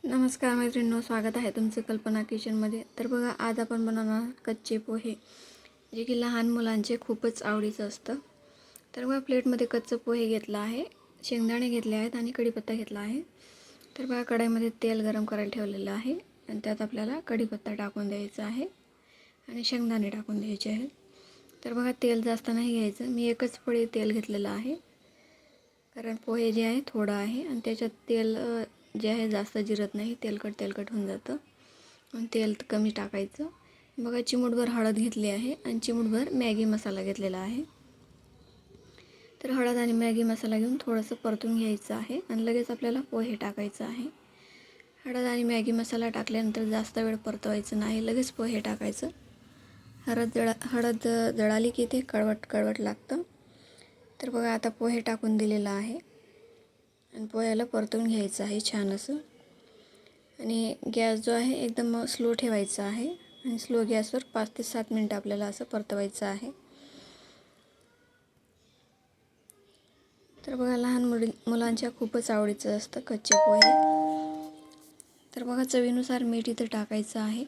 नमस्कार मैत्रिणींनो, स्वागत आहे तुमचं कल्पना किचनमध्ये। तर बघा, आज आपण बनवणार कच्चे पोहे, जे की लहान मुलांचे खूपच आवडीचं असतं। तर बघा, प्लेटमध्ये कच्चे पोहे घेतला आहे, शेंगदाणे घेतले आहेत आणि कढीपत्ता घेतला आहे। तर बघा, कढईमध्ये तेल गरम करायला ठेवलेलं आहे आणि त्यात आपल्याला कढीपत्ता टाकून द्यायचा आहे आणि शेंगदाणे टाकून द्यायचे आहेत। तर बघा, तेल जास्त नाही घ्यायचं, मी एकच पळी तेल घेतलेलं आहे, कारण पोहे जे आहे थोडं आहे आणि त्याच्यात तेल जे आहे जास्त जिरत नाही, तेलकट होऊन जातं। आणि तेल कमी टाकायचं। बघा, चिमूटभर हळद घेतली आहे आणि चिमूटभर मॅगी मसाला घेतलेला आहे। तर हळद आणि मॅगी मसाला घेऊन थोडंसं परतून घ्यायचं आहे आणि लगेच आपल्याला पोहे टाकायचं आहे। हळद आणि मॅगी मसाला टाकल्यानंतर जास्त वेळ परतवायचं नाही, लगेच पोहे टाकायचं। हळद जळाली की ते कळवट लागतं। तर बघा, आता पोहे टाकून दिलेलं आहे आणि पोह्याला परतून घ्यायचं आहे छान असं। आणि गॅस जो आहे एकदम स्लो ठेवायचा आहे आणि स्लो गॅसवर 5 ते 7 मिनिटं आपल्याला असं परतवायचं आहे। तर बघा, लहान मुलांच्या खूपच आवडीचं असतं कच्चे पोहे। तर बघा, चवीनुसार मीठ इथं टाकायचं आहे।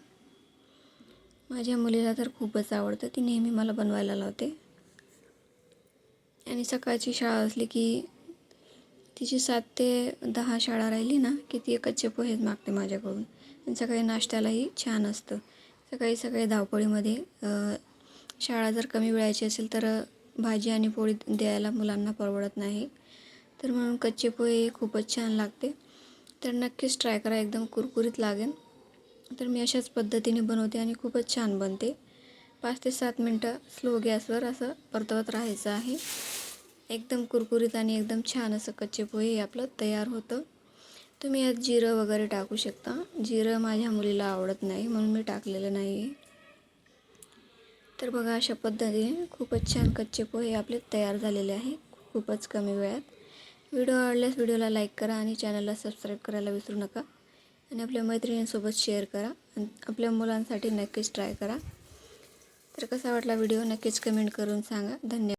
माझ्या मुलीला तर खूपच आवडतं, ती नेहमी मला बनवायला लावते। आणि सकाळची शाळा असली की तिची 7 ते 10 शाळा राहिली ना की ती कच्चे पोहेच मागते माझ्याकडून। आणि सकाळी नाश्त्यालाही छान असतं। सकाळी धावपळीमध्ये शाळा जर कमी वेळाची असेल तर भाजी आणि पोळी द्यायला मुलांना परवडत नाही, तर म्हणून कच्चे पोहे खूपच छान लागते। तर नक्कीच ट्राय करा, एकदम कुरकुरीत लागेल। तर मी अशाच पद्धतीने बनवते आणि खूपच छान बनते। 5 ते 7 मिनटं स्लो गॅसवर असं परतवत राहायचं आहे। एकदम कुरकुरीत आणि एकदम छान असं कच्चे पोहे आपलं तयार होतं। तुम्ही यात जिरं वगैरे टाकू शकता, जिरं माझ्या मुलीला आवडत नाही म्हणून मी टाकलेलं नाही आहे। तर बघा, अशा पद्धतीने खूपच छान कच्चे पोहे आपले तयार झालेले आहे, खूपच कमी वेळात। व्हिडिओ आवडल्यास व्हिडिओला लाईक करा आणि चॅनलला सबस्क्राईब करायला विसरू नका आणि आपल्या मैत्रिणींसोबत शेअर करा आणि आपल्या मुलांसाठी नक्कीच ट्राय करा। तर कसा वाटला व्हिडिओ नक्कीच कमेंट करून सांगा। धन्यवाद।